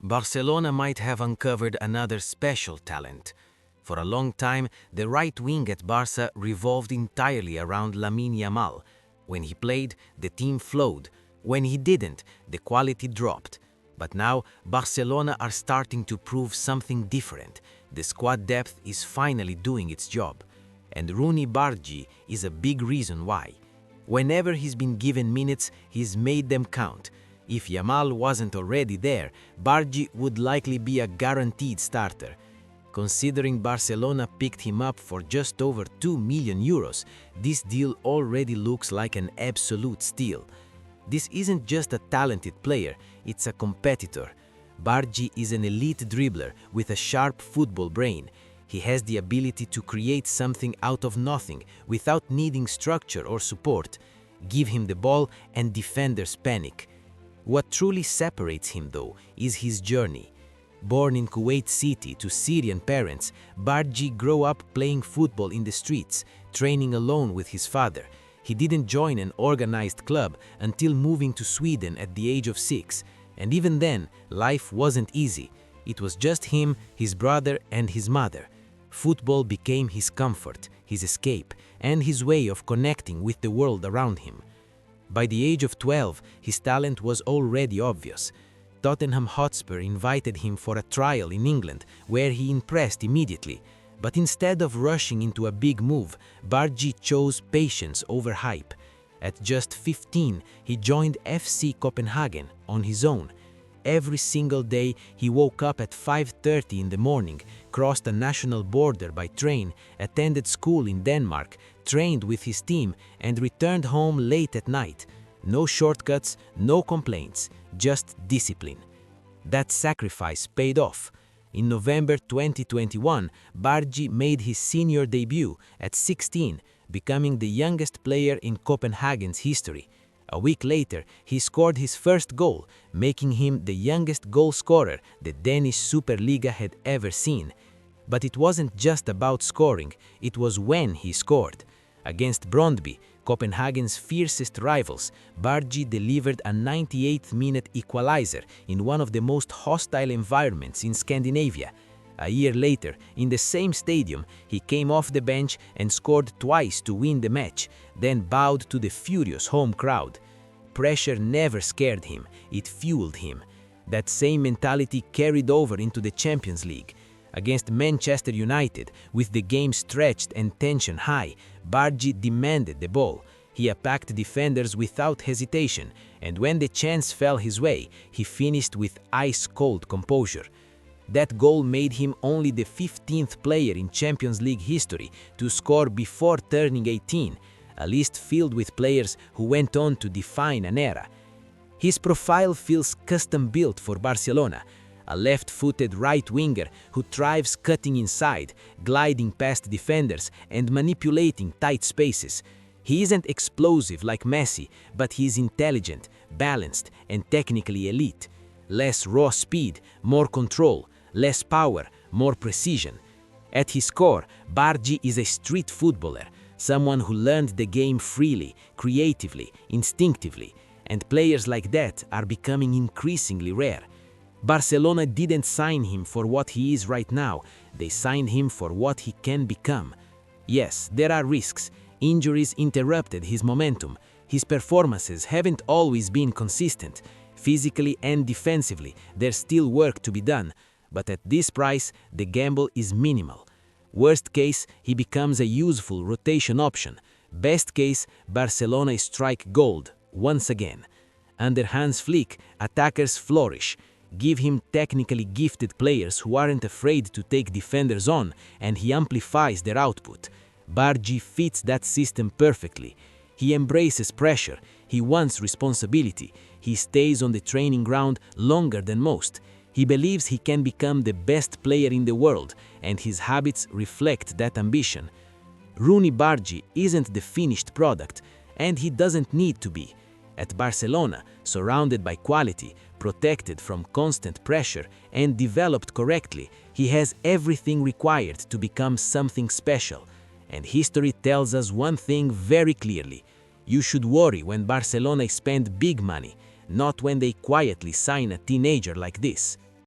Barcelona might have uncovered another special talent. For a long time, the right wing at Barca revolved entirely around Lamine Yamal. When he played, the team flowed. When he didn't, the quality dropped. But now, Barcelona are starting to prove something different. The squad depth is finally doing its job. And Roony Bardghji is a big reason why. Whenever he's been given minutes, he's made them count. If Yamal wasn't already there, Bardghji would likely be a guaranteed starter. Considering Barcelona picked him up for just over 2 million euros, this deal already looks like an absolute steal. This isn't just a talented player, it's a competitor. Bardghji is an elite dribbler with a sharp football brain. He has the ability to create something out of nothing without needing structure or support. Give him the ball and defenders panic. What truly separates him, though, is his journey. Born in Kuwait City to Syrian parents, Bardghji grew up playing football in the streets, training alone with his father. He didn't join an organized club until moving to Sweden at the age of 6. And even then, life wasn't easy. It was just him, his brother, and his mother. Football became his comfort, his escape, and his way of connecting with the world around him. By the age of 12, his talent was already obvious. Tottenham Hotspur invited him for a trial in England, where he impressed immediately. But instead of rushing into a big move, Bardghji chose patience over hype. At just 15, he joined FC Copenhagen on his own. Every single day, he woke up at 5:30 in the morning, crossed a national border by train, attended school in Denmark, trained with his team, and returned home late at night. No shortcuts, no complaints, just discipline. That sacrifice paid off. In November 2021, Bardghji made his senior debut at 16, becoming the youngest player in Copenhagen's history. A week later, he scored his first goal, making him the youngest goal scorer the Danish Superliga had ever seen. But it wasn't just about scoring, it was when he scored. Against Brøndby, Copenhagen's fiercest rivals, Bardghji delivered a 98th-minute equalizer in one of the most hostile environments in Scandinavia. A year later, in the same stadium, he came off the bench and scored twice to win the match, then bowed to the furious home crowd. Pressure never scared him, it fueled him. That same mentality carried over into the Champions League. Against Manchester United, with the game stretched and tension high, Bardghji demanded the ball. He attacked defenders without hesitation, and when the chance fell his way, he finished with ice-cold composure. That goal made him only the 15th player in Champions League history to score before turning 18, a list filled with players who went on to define an era. His profile feels custom-built for Barcelona, a left-footed right winger who thrives cutting inside, gliding past defenders, and manipulating tight spaces. He isn't explosive like Messi, but he's intelligent, balanced, and technically elite. Less raw speed, more control. Less power, more precision. At his core, Bardghji is a street footballer, someone who learned the game freely, creatively, instinctively, and players like that are becoming increasingly rare. Barcelona didn't sign him for what he is right now, they signed him for what he can become. Yes, there are risks. Injuries interrupted his momentum. His performances haven't always been consistent. Physically and defensively, there's still work to be done. But at this price, the gamble is minimal. Worst case, he becomes a useful rotation option. Best case, Barcelona strike gold, once again. Under Hans Flick, attackers flourish. Give him technically gifted players who aren't afraid to take defenders on, and he amplifies their output. Bardghji fits that system perfectly. He embraces pressure, he wants responsibility, he stays on the training ground longer than most. He believes he can become the best player in the world, and his habits reflect that ambition. Roony Bardghji isn't the finished product, and he doesn't need to be. At Barcelona, surrounded by quality, protected from constant pressure, and developed correctly, he has everything required to become something special. And history tells us one thing very clearly. You should worry when Barcelona spend big money, not when they quietly sign a teenager like this.